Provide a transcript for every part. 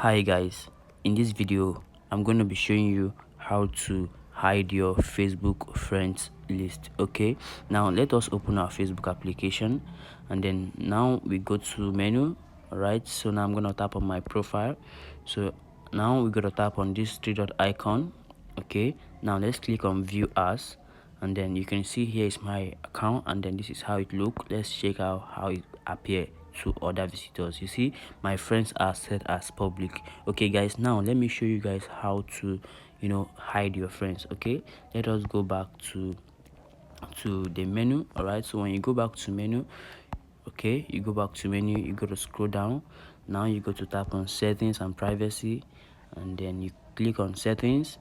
Hi guys, in this video I'm going to be showing you how to hide your Facebook friends list. Okay, now let us open our Facebook application, and then now we go to menu. All right, so now I'm going to tap on my profile. So now we're going to tap on this three dot icon. Okay, now let's click on view as, and then you can see here is my account, and then this is how it look. Let's check out how it appear to other visitors. You see my friends are set as public. Okay guys, now let me show you guys how to hide your friends. Okay, let us go back to the menu. All right, so when you go back to menu, okay, you go back to menu, you go to scroll down. Now you go to tap on settings and privacy, and then you click on settings.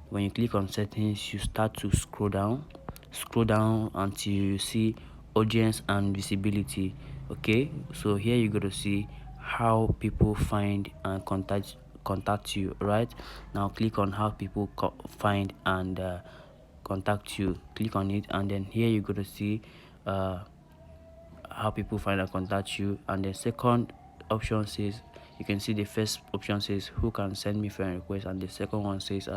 When you click on settings, you start to scroll down until you see audience and visibility. Okay, so here you go to see how people find and contact you. Right, now click on how people find and contact you. Click on it, and then here you go to see how people find and contact you. And the second option says, you can see the first option says who can send me friend request, and the second one says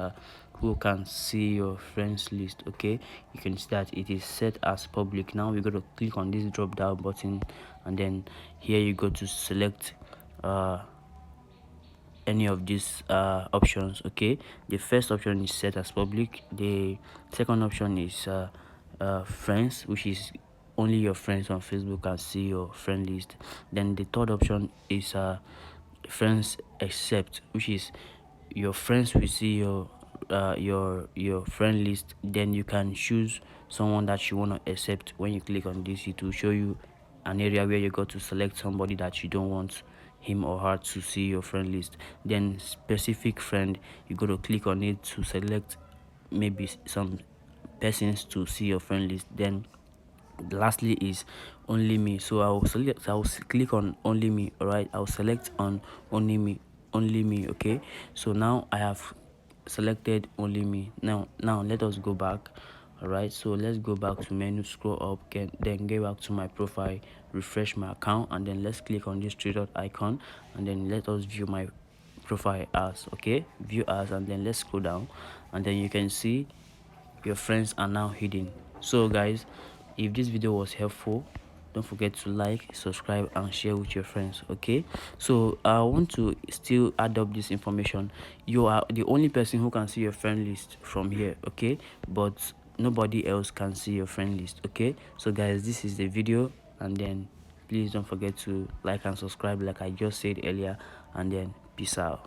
who can see your friends list. Okay, you can see that it is set as public. Now we're going to click on this drop down button, and then here you go to select any of these options. Okay, the first option is set as public. The second option is friends, which is only your friends on Facebook can see your friend list. Then the third option is friends except, which is your friends will see your friend list. Then you can choose someone that you want to accept. When you click on this, it will show you an area where you got to select somebody that you don't want him or her to see your friend list. Then specific friend, you got to click on it to select maybe some persons to see your friend list. Then lastly is only me, so I'll click on only me. All right, I'll select on only me. Okay, so now I have selected only me. Now let us go back. All right, so let's go back to menu, scroll up, then get back to my profile, refresh my account, and then let's click on this three dot icon, and then let us view my profile as. Okay, view as, and then let's scroll down, and then you can see your friends are now hidden. So guys, if this video was helpful, don't forget to like, subscribe, and share with your friends. Okay, so I want to still add up this information. You are the only person who can see your friend list from here. Okay, but nobody else can see your friend list. Okay, so guys, this is the video, and then please don't forget to like and subscribe like I just said earlier, and then peace out.